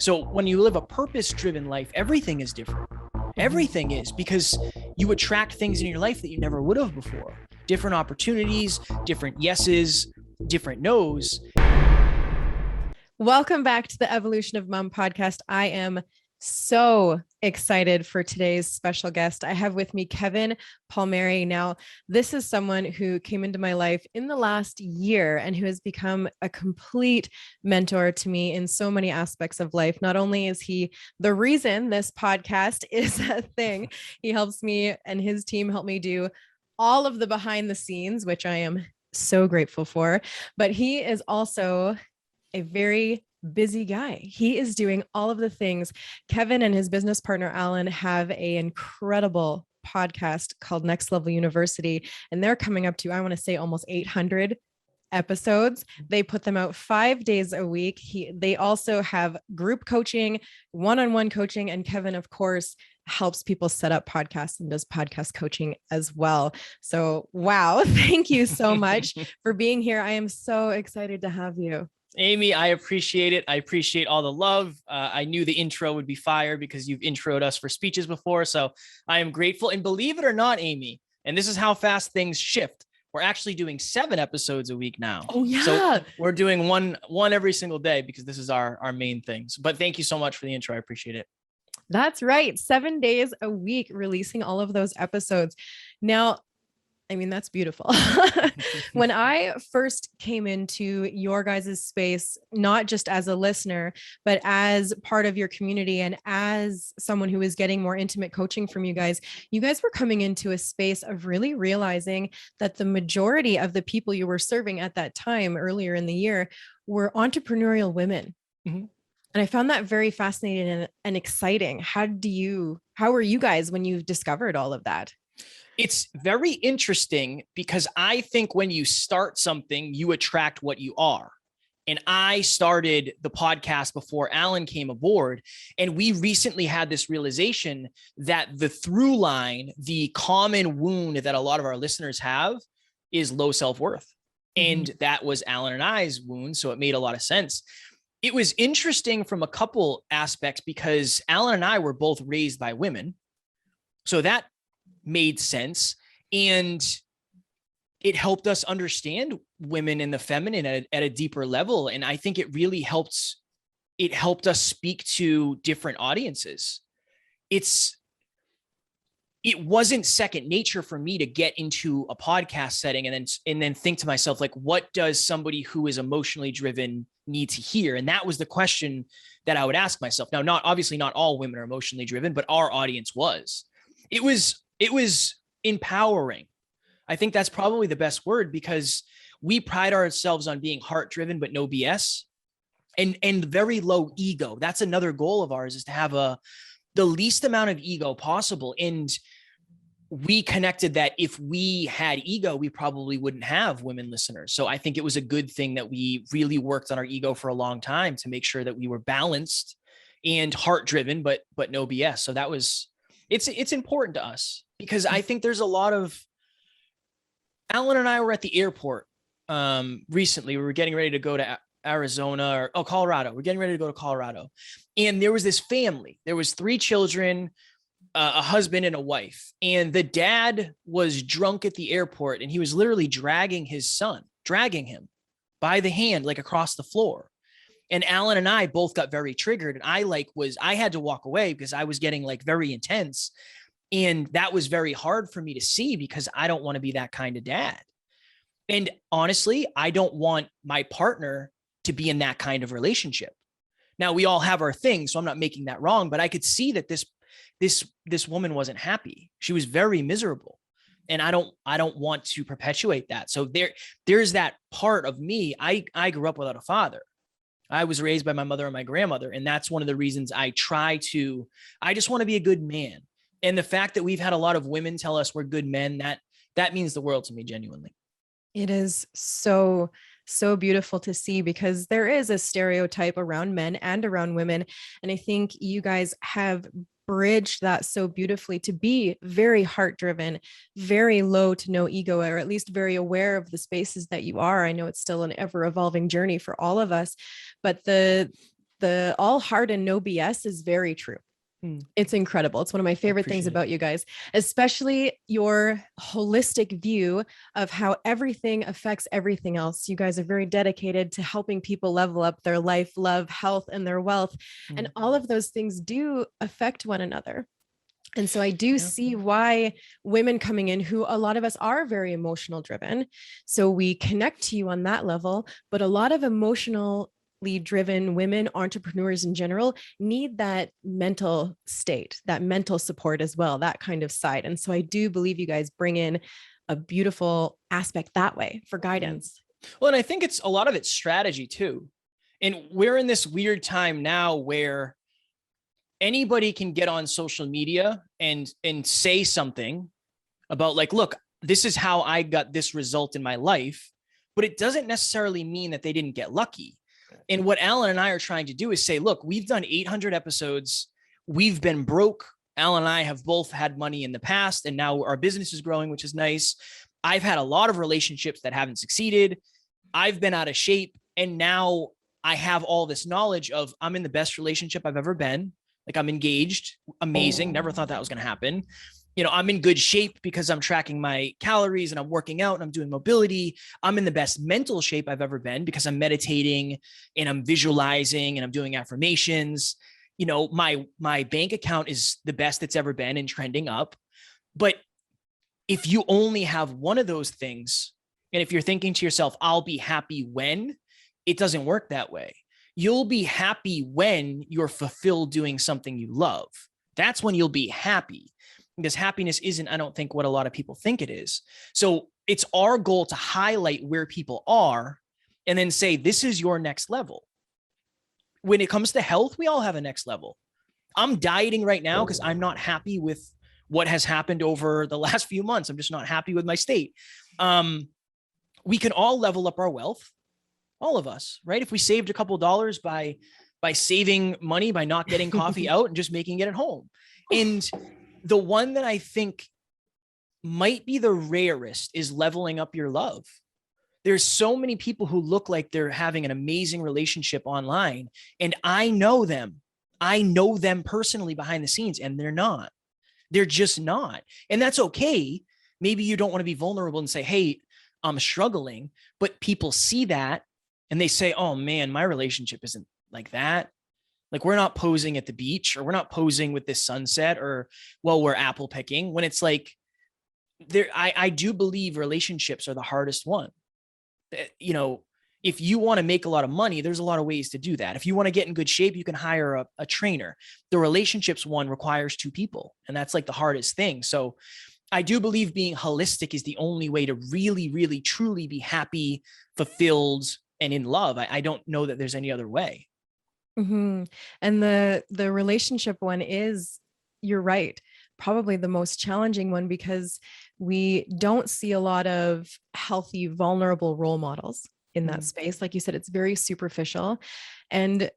So when you live a purpose-driven life, everything is different. Everything is, because you attract things in your life that you never would have before. Different opportunities, different yeses, different nos. Welcome back to the Evolution of Mom podcast. I am so excited for today's special guest. I have with me Kevin Palmieri. Now, this is someone who came into my life in the last year and who has become a complete mentor to me in so many aspects of life. Not only is he the reason this podcast is a thing, he helps me and his team help me do all of the behind the scenes, which I am so grateful for, but he is also a very busy guy. He is doing all of the things. Kevin and his business partner, Alan, have an incredible podcast called Next Level University, and they're coming up to, I want to say, almost 800 episodes. They put them out 5 days a week. They also have group coaching, one-on-one coaching, and Kevin, of course, helps people set up podcasts and does podcast coaching as well. So, wow, thank you so much for being here. I am so excited to have you. Amy, I appreciate it. I appreciate all the love. I knew the intro would be fire because you've introed us for speeches before. So I am grateful. And believe it or not, Amy, and this is how fast things shift. We're actually doing 7 episodes a week now. Oh, yeah. So we're doing one every single day because this is our main things. But thank you so much for the intro. I appreciate it. That's right. 7 days a week, releasing all of those episodes. Now, I mean, that's beautiful. When I first came into your guys' space, not just as a listener, but as part of your community and as someone who is getting more intimate coaching from you guys were coming into a space of really realizing that the majority of the people you were serving at that time earlier in the year were entrepreneurial women. Mm-hmm. And I found that very fascinating and exciting. How were you guys when you discovered all of that? It's very interesting because I think when you start something, you attract what you are. And I started the podcast before Alan came aboard. And we recently had this realization that the through line, the common wound that a lot of our listeners have is low self-worth. Mm-hmm. And that was Alan and I's wound. So it made a lot of sense. It was interesting from a couple aspects because Alan and I were both raised by women. So that made sense. And it helped us understand women and the feminine at a deeper level. And I think it really helped us speak to different audiences. It wasn't second nature for me to get into a podcast setting and then think to myself, like, what does somebody who is emotionally driven need to hear? And that was the question that I would ask myself. Now, obviously not all women are emotionally driven, but our audience was. It was empowering. I think that's probably the best word because we pride ourselves on being heart driven, but no BS and very low ego. That's another goal of ours, is to have the least amount of ego possible. And we connected that if we had ego, we probably wouldn't have women listeners. So I think it was a good thing that we really worked on our ego for a long time to make sure that we were balanced and heart driven, but no BS. So that was, it's important to us because I think there's a lot of, Alan and I were at the airport recently. We were getting ready to go to Arizona Colorado. We're getting ready to go to Colorado. And there was this family. There was 3 children, a husband and a wife. And the dad was drunk at the airport and he was literally dragging him by the hand, like across the floor. And Alan and I both got very triggered. And I had to walk away because I was getting like very intense. And that was very hard for me to see because I don't want to be that kind of dad. And honestly, I don't want my partner to be in that kind of relationship. Now, we all have our things, so I'm not making that wrong, but I could see that this woman wasn't happy. She was very miserable. And I don't want to perpetuate that. So there's that part of me. I grew up without a father. I was raised by my mother and my grandmother. And that's one of the reasons I just want to be a good man. And the fact that we've had a lot of women tell us we're good men, that means the world to me, genuinely. It is so beautiful to see because there is a stereotype around men and around women. And I think you guys have bridged that so beautifully to be very heart driven, very low to no ego, or at least very aware of the spaces that you are. I know it's still an ever evolving journey for all of us, but the the all heart and no BS is very true. It's incredible. It's one of my favorite things about you guys, especially your holistic view of how everything affects everything else. You guys are very dedicated to helping people level up their life, love, health, and their wealth. And all of those things do affect one another. And so I do see why women coming in, who a lot of us are very emotional driven. So we connect to you on that level, but a lot of emotional driven women, entrepreneurs in general, need that mental state, that mental support as well, that kind of side. And so I do believe you guys bring in a beautiful aspect that way for guidance. Well, and I think it's a lot of it's strategy too. And we're in this weird time now where anybody can get on social media and say something about like, look, this is how I got this result in my life, but it doesn't necessarily mean that they didn't get lucky. And what Alan and I are trying to do is say, look, we've done 800 episodes. We've been broke. Alan and I have both had money in the past, and now our business is growing, which is nice. I've had a lot of relationships that haven't succeeded. I've been out of shape. And now I have all this knowledge of I'm in the best relationship I've ever been. Like I'm engaged. Amazing. Never thought that was going to happen. You know, I'm in good shape because I'm tracking my calories and I'm working out and I'm doing mobility. I'm in the best mental shape I've ever been because I'm meditating and I'm visualizing and I'm doing affirmations. You know, my bank account is the best it's ever been and trending up. But if you only have one of those things, and if you're thinking to yourself, I'll be happy when, it doesn't work that way. You'll be happy when you're fulfilled doing something you love. That's when you'll be happy. Because happiness isn't, I don't think, what a lot of people think it is. So it's our goal to highlight where people are and then say, this is your next level. When it comes to health, we all have a next level. I'm dieting right now because I'm not happy with what has happened over the last few months. I'm just not happy with my state. We can all level up our wealth, all of us, right? If we saved a couple of dollars by saving money, by not getting coffee out and just making it at home. And the one that I think might be the rarest is leveling up your love. There's so many people who look like they're having an amazing relationship online, and I know them. I know them personally behind the scenes, and they're not. They're just not. And that's okay. Maybe you don't want to be vulnerable and say, hey, I'm struggling, but people see that and they say, oh man, my relationship isn't like that. Like we're not posing at the beach, or we're not posing with this sunset, or, well, we're apple picking, when it's like I do believe relationships are the hardest one. You know, if you want to make a lot of money, there's a lot of ways to do that. If you want to get in good shape, you can hire a trainer. The relationships one requires two people, and that's like the hardest thing. So I do believe being holistic is the only way to really, really, truly be happy, fulfilled, and in love. I don't know that there's any other way. Mm-hmm. And the relationship one is, you're right, probably the most challenging one, because we don't see a lot of healthy, vulnerable role models in that space. Like you said, it's very superficial. And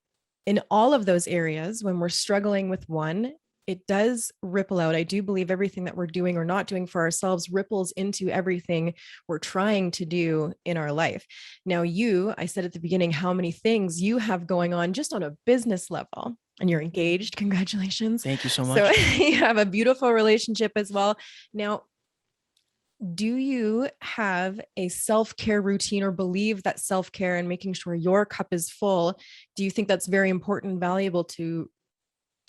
in all of those areas, when we're struggling with one, it does ripple out. I do believe everything that we're doing or not doing for ourselves ripples into everything we're trying to do in our life. Now, I said at the beginning, how many things you have going on just on a business level, and you're engaged. Congratulations. Thank you so much. So you have a beautiful relationship as well. Now, do you have a self-care routine, or believe that self-care and making sure your cup is full, do you think that's very important and valuable to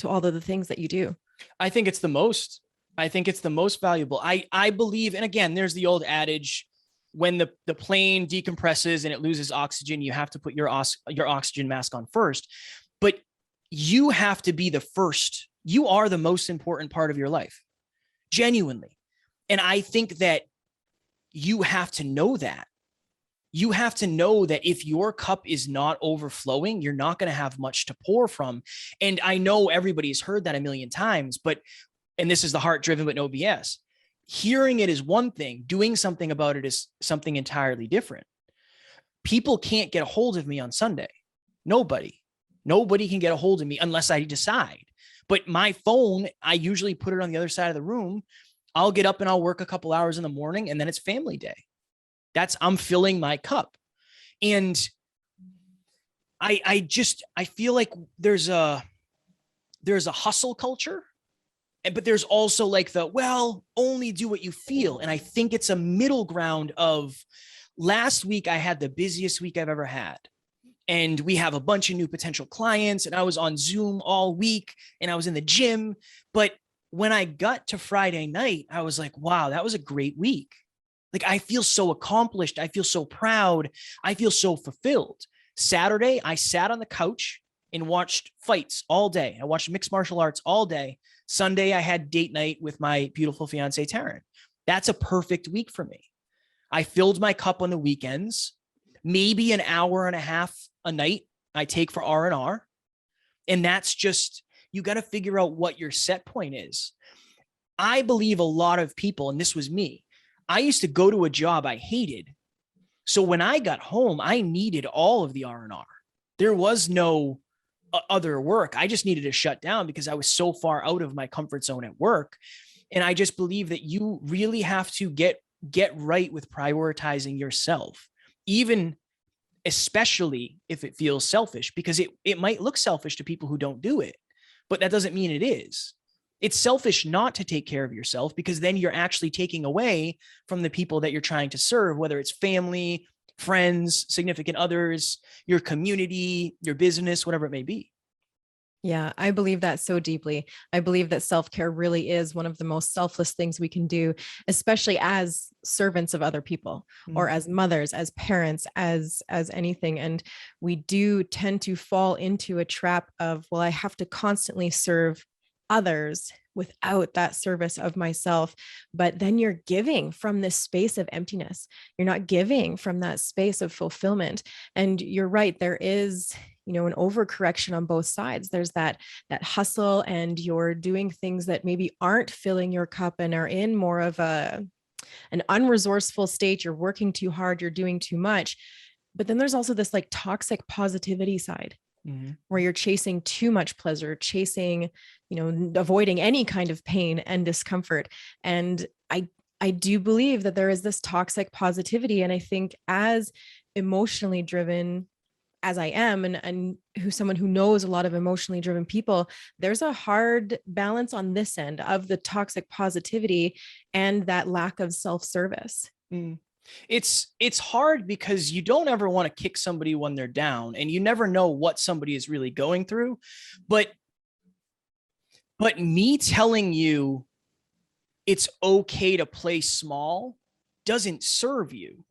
all of the things that you do? I think it's the most valuable. I believe, and again, there's the old adage, when the plane decompresses and it loses oxygen, you have to put your oxygen mask on first. But you have to be the first. You are the most important part of your life, genuinely. And I think that you have to know that. You have to know that if your cup is not overflowing, you're not going to have much to pour from. And I know everybody's heard that a million times, and this is the heart driven, but no BS. Hearing it is one thing. Doing something about it is something entirely different. People can't get a hold of me on Sunday. Nobody can get a hold of me unless I decide. But my phone, I usually put it on the other side of the room. I'll get up and I'll work a couple hours in the morning, and then it's family day. I'm filling my cup. And I feel like there's a hustle culture, but there's also like only do what you feel. And I think it's a middle ground of, last week I had the busiest week I've ever had. And we have a bunch of new potential clients, and I was on Zoom all week and I was in the gym. But when I got to Friday night, I was like, wow, that was a great week. Like, I feel so accomplished. I feel so proud. I feel so fulfilled. Saturday, I sat on the couch and watched fights all day. I watched mixed martial arts all day. Sunday, I had date night with my beautiful fiance, Taryn. That's a perfect week for me. I filled my cup on the weekends, maybe an hour and a half a night I take for R&R. And that's just, you got to figure out what your set point is. I believe a lot of people, and this was me, I used to go to a job I hated. So when I got home, I needed all of the R&R. There was no other work. I just needed to shut down because I was so far out of my comfort zone at work. And I just believe that you really have to get right with prioritizing yourself, even especially if it feels selfish, because it might look selfish to people who don't do it, but that doesn't mean it is. It's selfish not to take care of yourself, because then you're actually taking away from the people that you're trying to serve, whether it's family, friends, significant others, your community, your business, whatever it may be. Yeah, I believe that so deeply. I believe that self-care really is one of the most selfless things we can do, especially as servants of other people, or as mothers, as parents, as anything. And we do tend to fall into a trap of, well, I have to constantly serve others without that service of myself. But then you're giving from this space of emptiness. You're not giving from that space of fulfillment. And you're right, there is, an overcorrection on both sides. There's that hustle, and you're doing things that maybe aren't filling your cup and are in more of an unresourceful state. You're working too hard, you're doing too much. But then there's also this like toxic positivity side, where you're chasing too much pleasure, chasing, avoiding any kind of pain and discomfort. And I do believe that there is this toxic positivity. And I think, as emotionally driven as I am, and someone who knows a lot of emotionally driven people, there's a hard balance on this end of the toxic positivity and that lack of self-service. It's hard because you don't ever want to kick somebody when they're down, and you never know what somebody is really going through. But me telling you it's okay to play small doesn't serve you.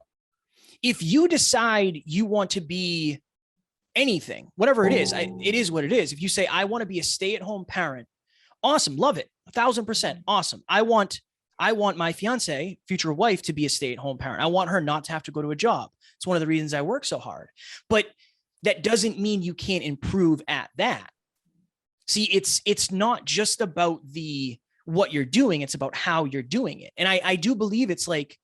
If you decide you want to be anything, whatever it is what it is. If you say, I want to be a stay-at-home parent, awesome, love it, 1,000%, awesome. I want my fiance, future wife, to be a stay-at-home parent. I want her not to have to go to a job. It's one of the reasons I work so hard. But that doesn't mean you can't improve at that. See, it's not just about what you're doing, it's about how you're doing it. And I do believe it's like,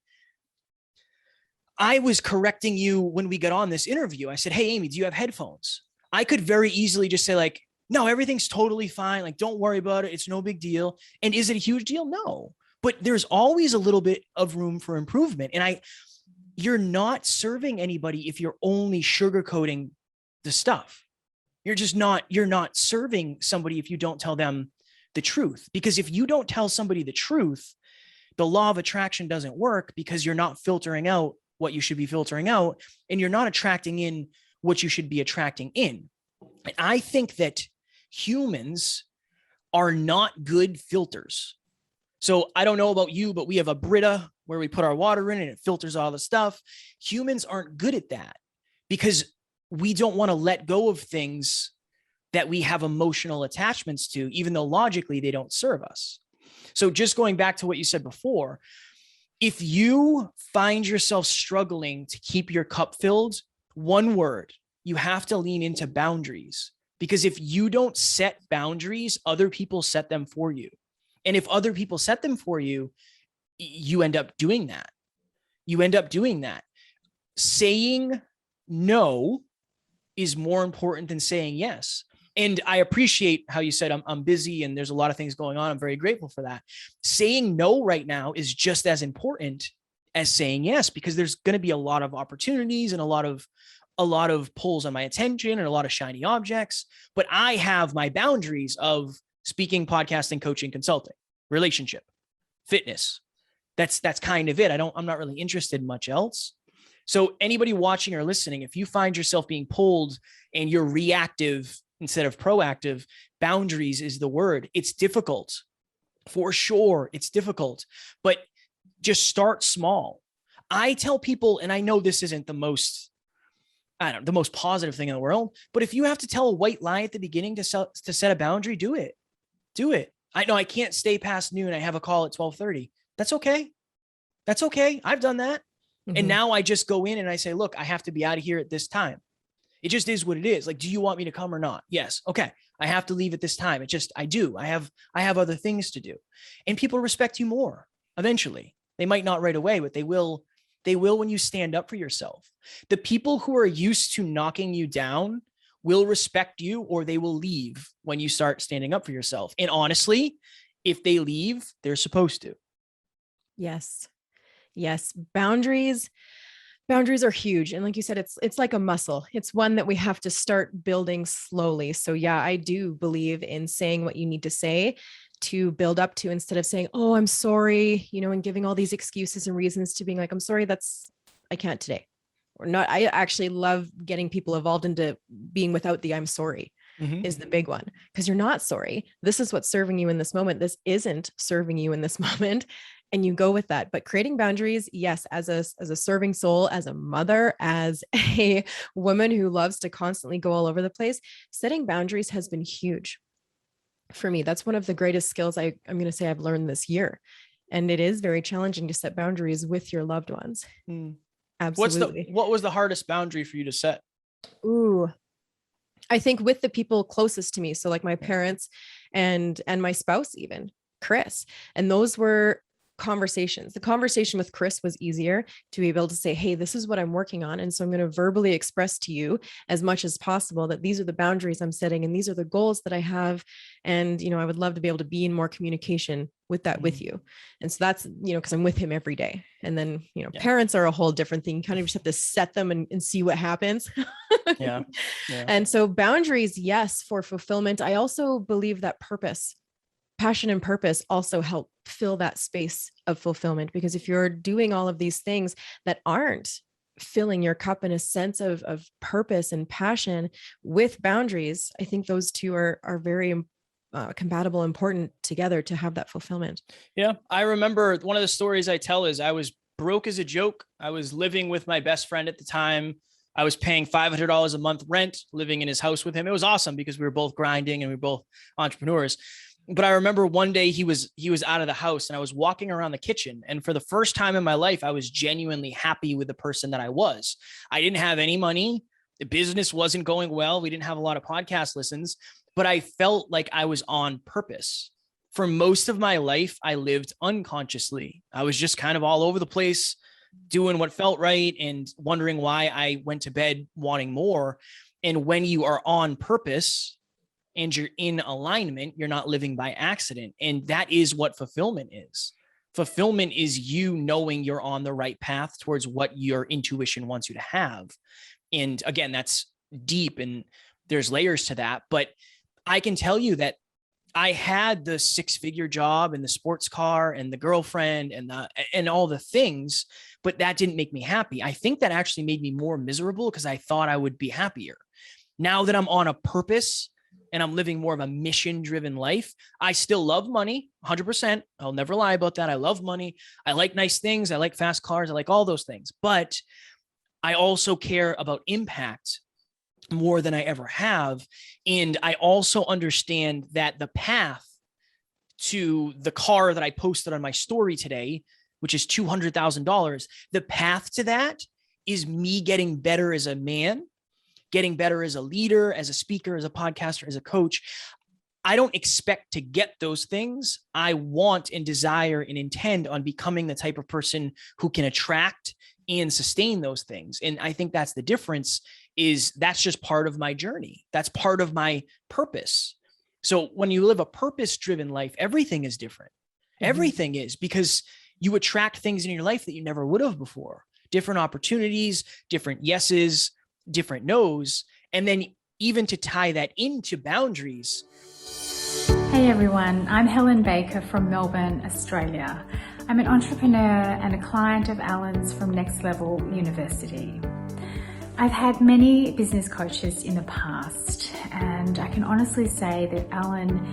I was correcting you when we got on this interview. I said, hey, Amy, do you have headphones? I could very easily just say like, no, everything's totally fine. Like, don't worry about it. It's no big deal. And is it a huge deal? No, but there's always a little bit of room for improvement. And you're not serving anybody if you're only sugarcoating the stuff. You're not serving somebody if you don't tell them the truth. Because if you don't tell somebody the truth, the law of attraction doesn't work, because you're not filtering out what you should be filtering out, and you're not attracting in what you should be attracting in. And I think that humans are not good filters. So I don't know about you, but we have a Brita where we put our water in and it filters all the stuff. Humans aren't good at that, because we don't want to let go of things that we have emotional attachments to, even though logically they don't serve us. So just going back to what you said before, if you find yourself struggling to keep your cup filled, one word, you have to lean into boundaries. Because if you don't set boundaries, other people set them for you. And if other people set them for you, you end up doing that. Saying no is more important than saying yes. And I appreciate how you said, I'm busy and there's a lot of things going on. I'm very grateful for that. Saying no right now is just as important as saying yes, because there's going to be a lot of opportunities and a lot of a lot of pulls on my attention and a lot of shiny objects, but I have my boundaries of speaking, podcasting, coaching, consulting, relationship, fitness. That's kind of it. I'm not really interested in much else. So anybody watching or listening, if you find yourself being pulled and you're reactive instead of proactive, boundaries is the word. It's difficult. For sure, it's difficult, but just start small. I tell people, and I know this isn't the most positive thing in the world, but if you have to tell a white lie at the beginning to set a boundary, do it. Do it. I know I can't stay past noon. I have a call at 12:30. That's okay. That's okay. I've done that. Mm-hmm. And now I just go in and I say, look, I have to be out of here at this time. It just is what it is. Like, do you want me to come or not? Yes. Okay. I have to leave at this time. I do. I have other things to do. And people respect you more eventually. They might not right away, but they will when you stand up for yourself. The people who are used to knocking you down will respect you, or they will leave when you start standing up for yourself. And honestly, if they leave, they're supposed to. Yes. Yes. Boundaries are huge. And like you said, it's like a muscle. It's one that we have to start building slowly. So yeah, I do believe in saying what you need to say to build up to, instead of saying, oh, I'm sorry, and giving all these excuses and reasons to being like, I'm sorry, I can't today. Or not. I actually love getting people involved into being without the I'm sorry. Mm-hmm. Is the big one, because you're not sorry. This is what's serving you in this moment. This isn't serving you in this moment. And you go with that. But creating boundaries, yes, as a serving soul, as a mother, as a woman who loves to constantly go all over the place, setting boundaries has been huge for me. That's one of the greatest skills I'm going to say I've learned this year. And it is very challenging to set boundaries with your loved ones. Absolutely. What was the hardest boundary for you to set? Ooh, I think with the people closest to me. So like my parents and my spouse, even Chris. And those were conversations. The conversation with Chris was easier to be able to say, hey, this is what I'm working on. And so I'm going to verbally express to you as much as possible that these are the boundaries I'm setting and these are the goals that I have. And, I would love to be able to be in more communication with that with you. And so that's, because I'm with him every day. And then, parents are a whole different thing. You kind of just have to set them and see what happens. Yeah. And so boundaries, yes, for fulfillment. I also believe that passion and purpose also help fill that space of fulfillment, because if you're doing all of these things that aren't filling your cup in a sense of purpose and passion with boundaries, I think those two are very compatible, important together to have that fulfillment. Yeah. I remember one of the stories I tell is I was broke as a joke. I was living with my best friend at the time. I was paying $500 a month rent, living in his house with him. It was awesome because we were both grinding and we were both entrepreneurs. But I remember one day he was out of the house and I was walking around the kitchen. And for the first time in my life, I was genuinely happy with the person that I was. I didn't have any money. The business wasn't going well. We didn't have a lot of podcast listens, but I felt like I was on purpose. For most of my life, I lived unconsciously. I was just kind of all over the place, doing what felt right and wondering why I went to bed wanting more. And when you are on purpose and you're in alignment, you're not living by accident. And that is what fulfillment is. Fulfillment is you knowing you're on the right path towards what your intuition wants you to have. And again, that's deep and there's layers to that. But I can tell you that I had the 6-figure job and the sports car and the girlfriend and all the things, but that didn't make me happy. I think that actually made me more miserable because I thought I would be happier. Now that I'm on a purpose and I'm living more of a mission-driven life, I still love money, 100%. I'll never lie about that. I love money. I like nice things. I like fast cars. I like all those things. But I also care about impact more than I ever have. And I also understand that the path to the car that I posted on my story today, which is $200,000, the path to that is me getting better as a man, getting better as a leader, as a speaker, as a podcaster, as a coach. I don't expect to get those things. I want and desire and intend on becoming the type of person who can attract and sustain those things. And I think that's the difference, is that's just part of my journey. That's part of my purpose. So when you live a purpose-driven life, everything is different. Mm-hmm. Everything is, because you attract things in your life that you never would have before. Different opportunities, different yeses, different no's. And then even to tie that into boundaries. Hey everyone, I'm Helen Baker from Melbourne, Australia. I'm an entrepreneur and a client of Alan's from Next Level University. I've had many business coaches in the past, and I can honestly say that Alan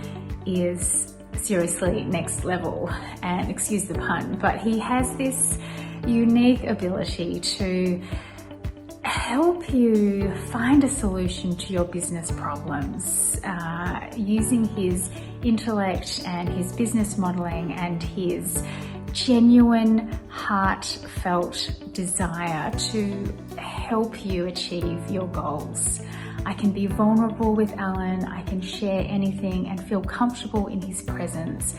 is seriously next level, and excuse the pun, but he has this unique ability to help you find a solution to your business problems using his intellect and his business modeling and his genuine, heartfelt desire to help you achieve your goals. I can be vulnerable with Alan, I can share anything and feel comfortable in his presence,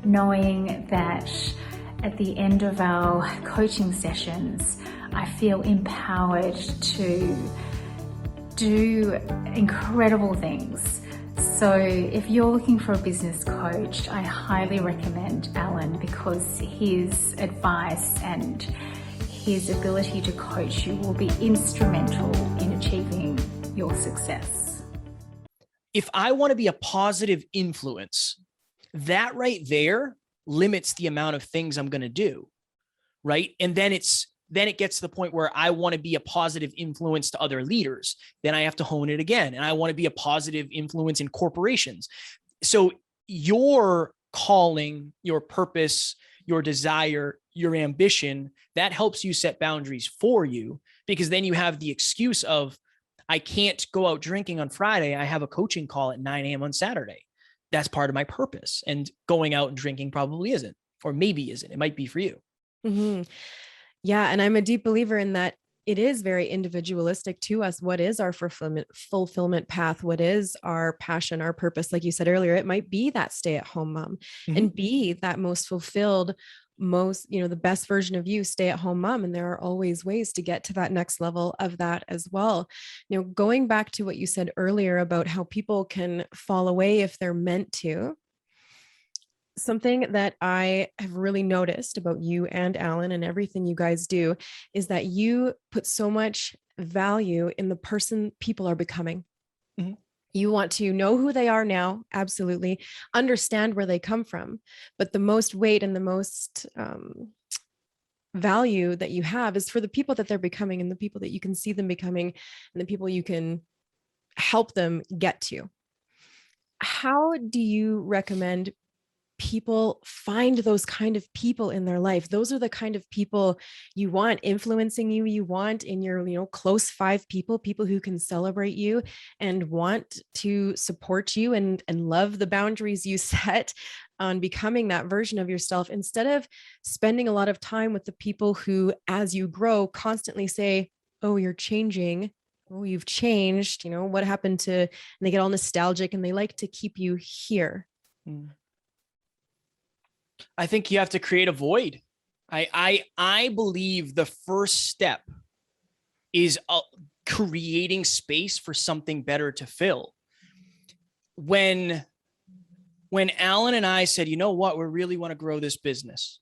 knowing that at the end of our coaching sessions, I feel empowered to do incredible things. So if you're looking for a business coach, I highly recommend Alan, because his advice and his ability to coach you will be instrumental in achieving your success. If I want to be a positive influence, that right there limits the amount of things I'm going to do, right? And then it gets to the point where I want to be a positive influence to other leaders. Then I have to hone it again. And I want to be a positive influence in corporations. So your calling, your purpose, your desire, your ambition, that helps you set boundaries for you, because then you have the excuse of, I can't go out drinking on Friday. I have a coaching call at 9 a.m. on Saturday. That's part of my purpose. And going out and drinking probably isn't, or maybe isn't. It might be for you. Mm-hmm. Yeah. And I'm a deep believer in that it is very individualistic to us. What is our fulfillment path? What is our passion, our purpose? Like you said earlier, it might be that stay-at-home mom and be that most fulfilled, the best version of you, stay-at-home mom. And there are always ways to get to that next level of that as well. Going back to what you said earlier about how people can fall away if they're meant to. Something that I have really noticed about you and Alan and everything you guys do is that you put so much value in the person people are becoming. Mm-hmm. You want to know who they are now, absolutely, understand where they come from, but the most weight and the most value that you have is for the people that they're becoming and the people that you can see them becoming and the people you can help them get to. How do you recommend people find those kind of people in their life? Those are the kind of people you want influencing you. You want in your, close 5 people who can celebrate you and want to support you and love the boundaries you set on becoming that version of yourself, instead of spending a lot of time with the people who, as you grow, constantly say, oh, you're changing. Oh, you've changed. What happened to, and they get all nostalgic and they like to keep you here. I think you have to create a void. I believe the first step is creating space for something better to fill. When Alan and I said, you know what, we really want to grow this business,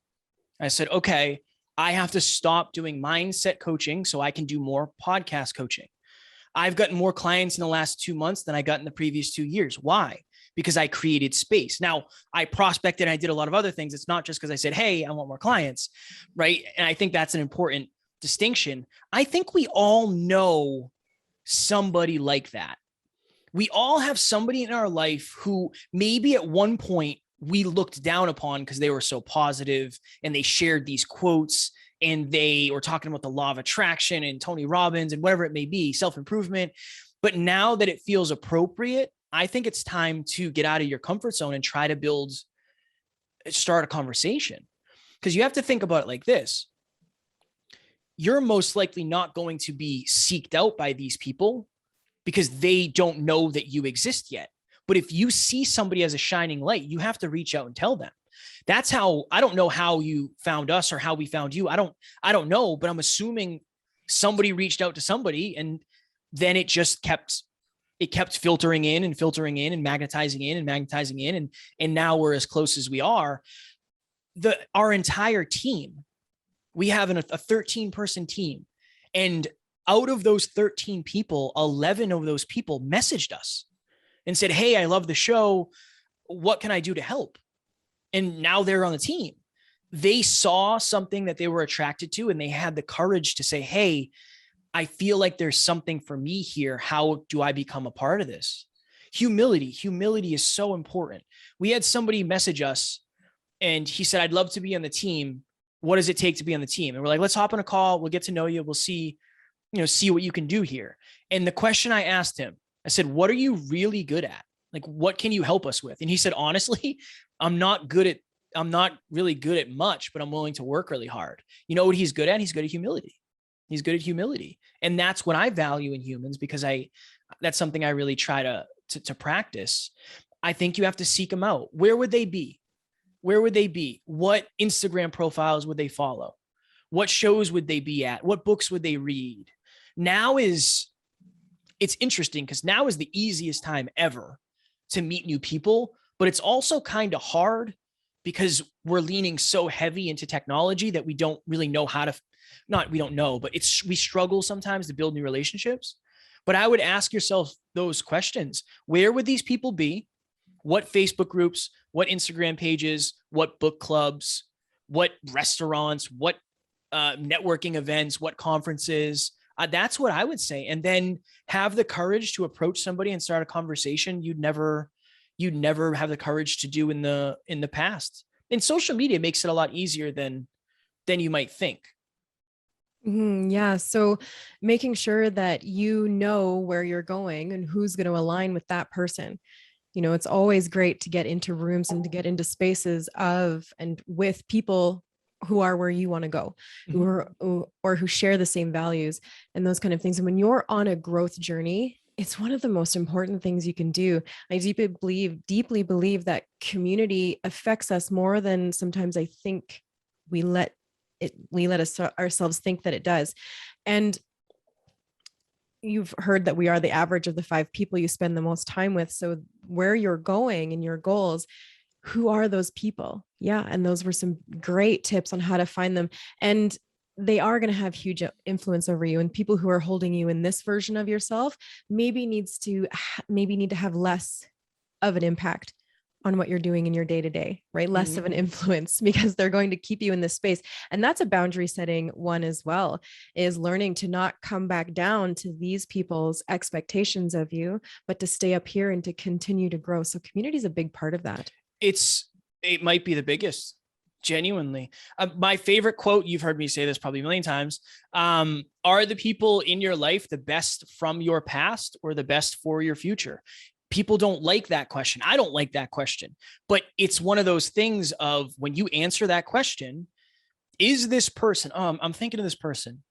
I said, okay, I have to stop doing mindset coaching so I can do more podcast coaching. I've gotten more clients in the last 2 months than I got in the previous 2 years. Why? Because I created space. Now, I prospected and I did a lot of other things. It's not just because I said, hey, I want more clients, right? And I think that's an important distinction. I think we all know somebody like that. We all have somebody in our life who maybe at one point we looked down upon because they were so positive and they shared these quotes and they were talking about the law of attraction and Tony Robbins and whatever it may be, self-improvement. But now that it feels appropriate, I think it's time to get out of your comfort zone and try to start a conversation. Because you have to think about it like this. You're most likely not going to be seeked out by these people because they don't know that you exist yet. But if you see somebody as a shining light, you have to reach out and tell them. That's how, I don't know how you found us or how we found you. I don't know, but I'm assuming somebody reached out to somebody and then it just kept filtering in and magnetizing in. And now we're as close as we are. Our entire team, we have a 13-person team. And out of those 13 people, 11 of those people messaged us and said, hey, I love the show. What can I do to help? And now they're on the team. They saw something that they were attracted to, and they had the courage to say, hey, I feel like there's something for me here. How do I become a part of this? Humility is so important. We had somebody message us and he said, I'd love to be on the team. What does it take to be on the team? And we're like, let's hop on a call. We'll get to know you. We'll see what you can do here. And the question I asked him, I said, what are you really good at? Like, what can you help us with? And he said, honestly, I'm not really good at much, but I'm willing to work really hard. You know what he's good at? He's good at humility. He's good at humility. And that's what I value in humans, because that's something I really try to practice. I think you have to seek them out. Where would they be? What Instagram profiles would they follow? What shows would they be at? What books would they read? It's interesting because now is the easiest time ever to meet new people, but it's also kind of hard because we're leaning so heavy into technology that we don't really know how to, we don't know, but we struggle sometimes to build new relationships. But I would ask yourself those questions. Where would these people be? What Facebook groups, what Instagram pages, what book clubs, what restaurants, what networking events, what conferences? That's what I would say. And then have the courage to approach somebody and start a conversation you'd never have the courage to do in the past. And social media makes it a lot easier than you might think. Yeah. So making sure that you know where you're going and who's going to align with that person. It's always great to get into rooms and to get into spaces of and with people who are where you want to go, who share the same values and those kind of things. And when you're on a growth journey, it's one of the most important things you can do. I deeply believe that community affects us more than sometimes I think we let ourselves think that it does. And you've heard that we are the average of the 5 people you spend the most time with. So where you're going and your goals, who are those people? Yeah. And those were some great tips on how to find them. And they are going to have huge influence over you. And people who are holding you in this version of yourself maybe need to have less of an impact on what you're doing in your day-to-day, right? Less of an influence, because they're going to keep you in this space. And that's a boundary setting one as well, is learning to not come back down to these people's expectations of you, but to stay up here and to continue to grow. So community is a big part of that. It might be the biggest, genuinely. My favorite quote, you've heard me say this probably a million times. Are the people in your life the best from your past or the best for your future? People don't like that question. I don't like that question, but it's one of those things of when you answer that question, is this person, I'm thinking of this person,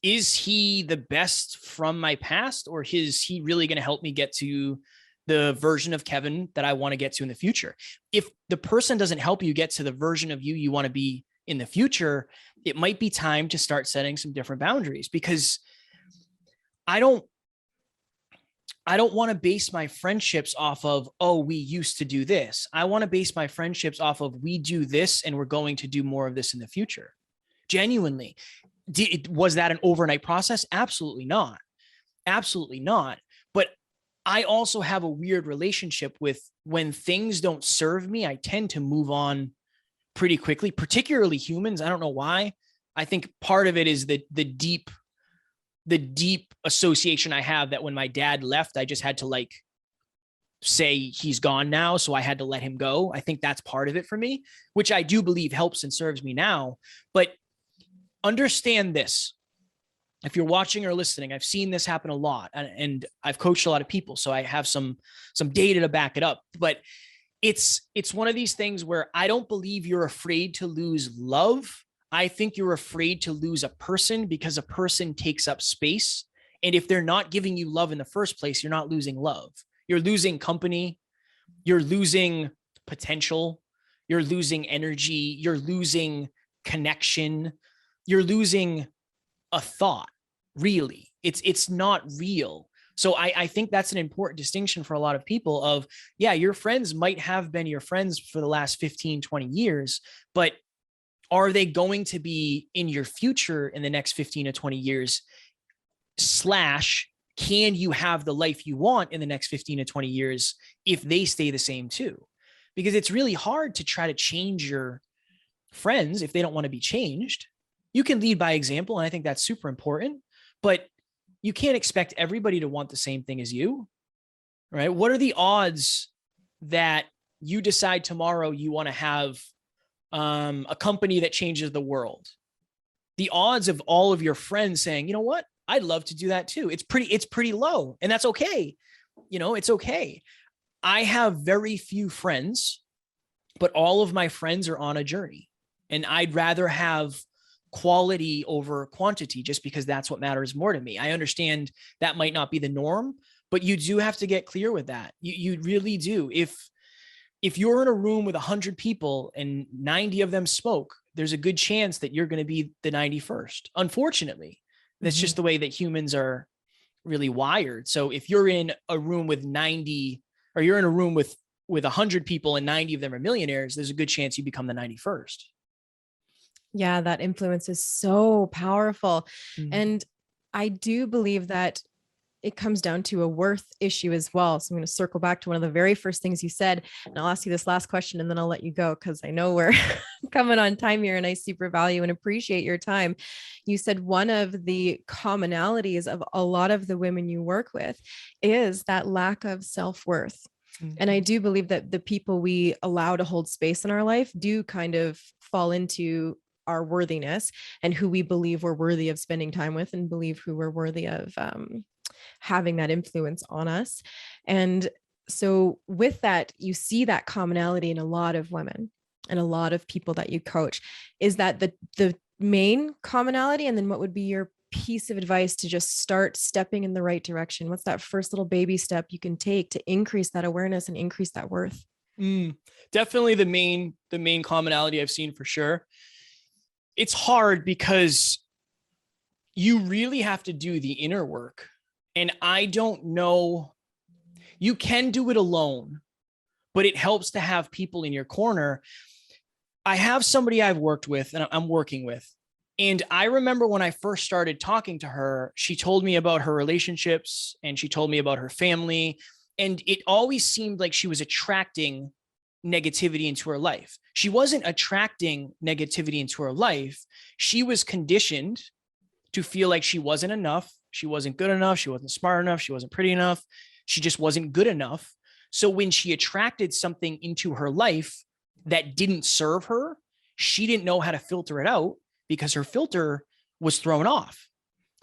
is he the best from my past, or is he really going to help me get to the version of Kevin that I want to get to in the future? If the person doesn't help you get to the version of you want to be in the future, it might be time to start setting some different boundaries, because I don't want to base my friendships off of, oh, we used to do this. I want to base my friendships off of, we do this and we're going to do more of this in the future. Genuinely. Was that an overnight process? Absolutely not. Absolutely not. But I also have a weird relationship with, when things don't serve me, I tend to move on pretty quickly, particularly humans. I don't know why. I think part of it is the deep association I have that when my dad left, I just had to say he's gone now. So I had to let him go. I think that's part of it for me, which I do believe helps and serves me now. But understand this. If you're watching or listening, I've seen this happen a lot, and I've coached a lot of people, so I have some data to back it up. But it's one of these things where I don't believe you're afraid to lose love. I think you're afraid to lose a person, because a person takes up space. And if they're not giving you love in the first place, you're not losing love. You're losing company. You're losing potential. You're losing energy. You're losing connection. You're losing a thought, really. It's not real. So I think that's an important distinction for a lot of people of, yeah, your friends might have been your friends for the last 15, 20 years, but are they going to be in your future in the next 15 to 20 years? / can you have the life you want in the next 15 to 20 years if they stay the same too? Because it's really hard to try to change your friends if they don't want to be changed. You can lead by example, and I think that's super important, but you can't expect everybody to want the same thing as you, right? What are the odds that you decide tomorrow you want to have a company that changes the world? The odds of all of your friends saying, you know what, I'd love to do that too, it's pretty low, and that's okay. It's okay. I have very few friends, but all of my friends are on a journey, and I'd rather have quality over quantity just because that's what matters more to me. I understand that might not be the norm, but you do have to get clear with that. You really do. If you're in a room with 100 people and 90 of them smoke, there's a good chance that you're going to be the 91st. Unfortunately, that's just the way that humans are really wired. So if you're in a room with 90, or you're in a room with 100 people and 90 of them are millionaires, there's a good chance you become the 91st. Yeah, that influence is so powerful. Mm-hmm. And I do believe that it comes down to a worth issue as well. So I'm going to circle back to one of the very first things you said, and I'll ask you this last question and then I'll let you go, because I know we're coming on time here and I super value and appreciate your time. You said one of the commonalities of a lot of the women you work with is that lack of self-worth. Mm-hmm. And I do believe that the people we allow to hold space in our life do kind of fall into our worthiness and who we believe we're worthy of spending time with, and believe who we're worthy of having that influence on us. And so with that, you see that commonality in a lot of women and a lot of people that you coach. Is that the main commonality? And then what would be your piece of advice to just start stepping in the right direction? What's that first little baby step you can take to increase that awareness and increase that worth? Definitely the main commonality I've seen for sure. It's hard because you really have to do the inner work. And I don't know, you can do it alone, but it helps to have people in your corner. I have somebody I've worked with and I'm working with. And I remember when I first started talking to her, she told me about her relationships and she told me about her family. And it always seemed like she was attracting negativity into her life. She wasn't attracting negativity into her life. She was conditioned to feel like she wasn't enough. She wasn't good enough. She wasn't smart enough. She wasn't pretty enough. She just wasn't good enough. So when she attracted something into her life that didn't serve her, she didn't know how to filter it out because her filter was thrown off.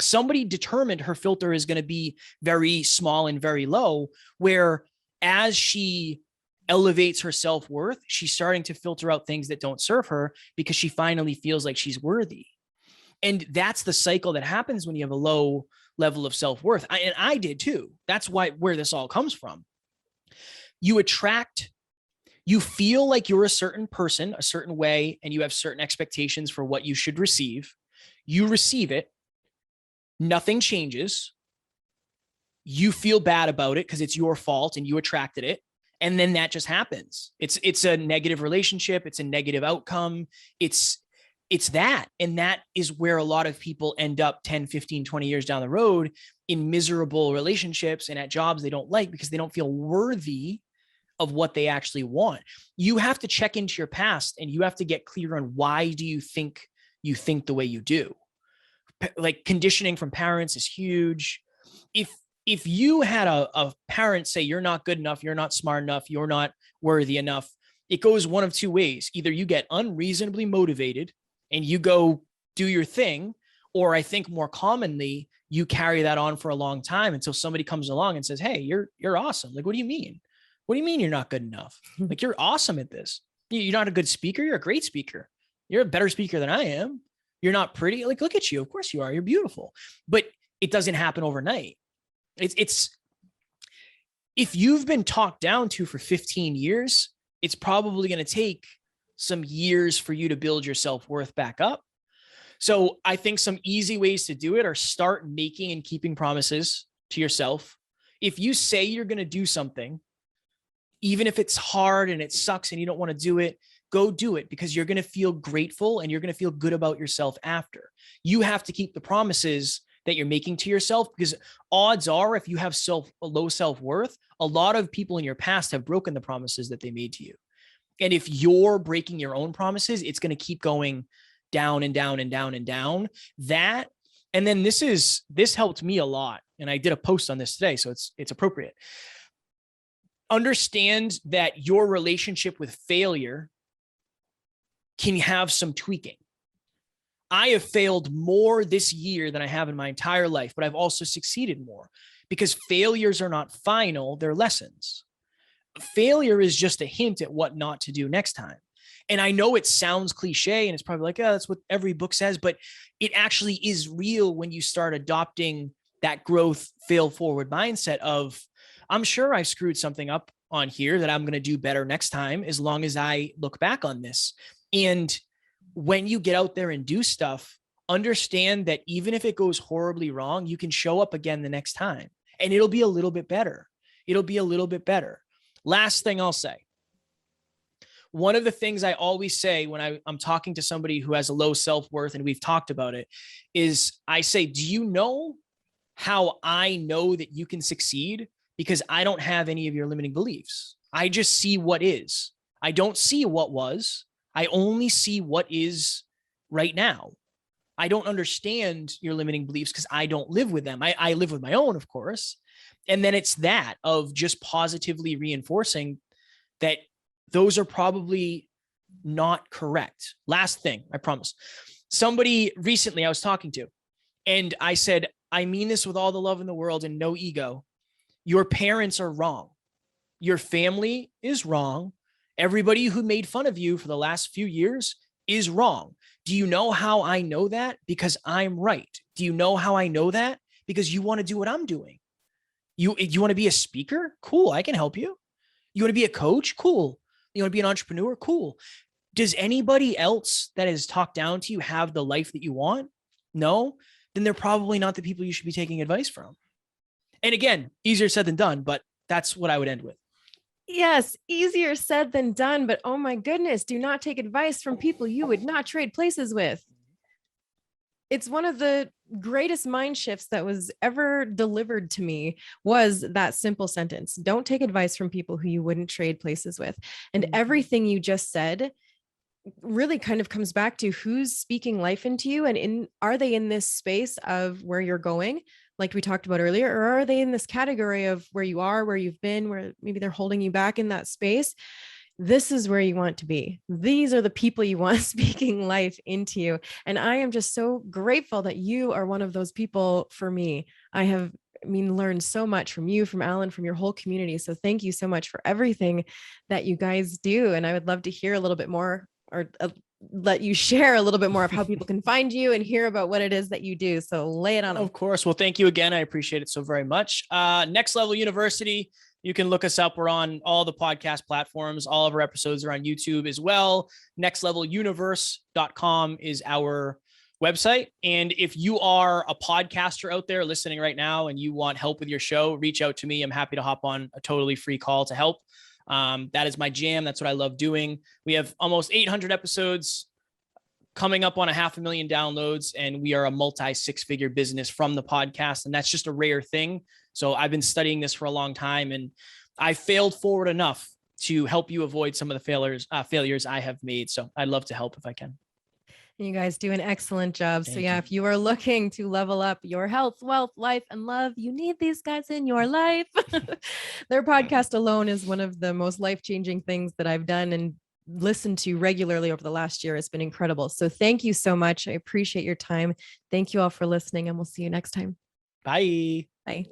Somebody determined her filter is going to be very small and very low, where as she elevates her self-worth, she's starting to filter out things that don't serve her because she finally feels like she's worthy. And that's the cycle that happens when you have a low level of self-worth. And I did too. That's where this all comes from. You feel like you're a certain person, a certain way, and you have certain expectations for what you should receive. You receive it. Nothing changes. You feel bad about it because it's your fault and you attracted it. And then that just happens. It's a negative relationship. It's a negative outcome. It's that. And that is where a lot of people end up 10, 15, 20 years down the road in miserable relationships and at jobs they don't like because they don't feel worthy of what they actually want. You have to check into your past and you have to get clear on why do you think the way you do. Like conditioning from parents is huge. If you had a parent say, you're not good enough, you're not smart enough, you're not worthy enough, it goes one of two ways. Either you get unreasonably motivated and you go do your thing, or I think more commonly, you carry that on for a long time until somebody comes along and says, hey, you're awesome. Like, what do you mean? What do you mean you're not good enough? Like, you're awesome at this. You're not a good speaker. You're a great speaker. You're a better speaker than I am. You're not pretty. Like, look at you. Of course you are. You're beautiful. But it doesn't happen overnight. It's if you've been talked down to for 15 years, it's probably going to take some years for you to build your self-worth back up. So I think some easy ways to do it are start making and keeping promises to yourself. If you say you're going to do something, even if it's hard and it sucks and you don't want to do it, go do it because you're going to feel grateful and you're going to feel good about yourself after. You have to keep the promises that you're making to yourself, because odds are if you have a low self-worth, a lot of people in your past have broken the promises that they made to you. And if you're breaking your own promises, it's going to keep going down and down and down and down. And then this helped me a lot. And I did a post on this today, so it's appropriate. Understand that your relationship with failure can have some tweaking. I have failed more this year than I have in my entire life, but I've also succeeded more, because failures are not final, they're lessons. Failure is just a hint at what not to do next time. And I know it sounds cliche and it's probably like, oh, that's what every book says, but it actually is real when you start adopting that growth, fail forward mindset of, I'm sure I screwed something up on here that I'm going to do better next time, as long as I look back on this. And when you get out there and do stuff, understand that even if it goes horribly wrong, you can show up again the next time and it'll be a little bit better. It'll be a little bit better. Last thing I'll say. One of the things I always say when I'm talking to somebody who has a low self-worth, and we've talked about it, is I say, do you know how I know that you can succeed? Because I don't have any of your limiting beliefs. I just see what is. I don't see what was. I only see what is right now. I don't understand your limiting beliefs because I don't live with them. I live with my own, of course. And then it's that of just positively reinforcing that those are probably not correct. Last thing, I promise. Somebody recently I was talking to, and I said, I mean this with all the love in the world and no ego. Your parents are wrong. Your family is wrong. Everybody who made fun of you for the last few years is wrong. Do you know how I know that? Because I'm right. Do you know how I know that? Because you want to do what I'm doing. You want to be a speaker? Cool. I can help you. You want to be a coach? Cool. You want to be an entrepreneur? Cool. Does anybody else that has talked down to you have the life that you want? No, then they're probably not the people you should be taking advice from. And again, easier said than done, but that's what I would end with. Yes, easier said than done, but oh my goodness, do not take advice from people you would not trade places with. It's one of the greatest mind shifts that was ever delivered to me, was that simple sentence. Don't take advice from people who you wouldn't trade places with. And everything you just said really kind of comes back to who's speaking life into you, and are they in this space of where you're going, like we talked about earlier, or are they in this category of where you are, where you've been, where maybe they're holding you back in that space? This is where you want to be. These are the people you want speaking life into you. And I am just so grateful that you are one of those people for me. I learned so much from you, from Alan, from your whole community. So thank you so much for everything that you guys do. And I would love to hear a little bit more, or let you share a little bit more of how people can find you and hear about what it is that you do. So lay it on them. Of course. Well, thank you again. I appreciate it so very much. Next Level University. You can look us up. We're on all the podcast platforms. All of our episodes are on YouTube as well. nextleveluniverse.com is our website. And if you are a podcaster out there listening right now and you want help with your show, reach out to me. I'm happy to hop on a totally free call to help. That is my jam. That's what I love doing. We have almost 800 episodes, coming up on 500,000 downloads, and we are a multi-six-figure business from the podcast. And that's just a rare thing. So I've been studying this for a long time, and I failed forward enough to help you avoid some of the failures I have made. So I'd love to help if I can. You guys do an excellent job. Thank So yeah, you. if you are looking to level up your health, wealth, life, and love, you need these guys in your life. Their podcast alone is one of the most life-changing things that I've done and listened to regularly over the last year. It's been incredible. So thank you so much. I appreciate your time. Thank you all for listening, and we'll see you next time. Bye. Bye.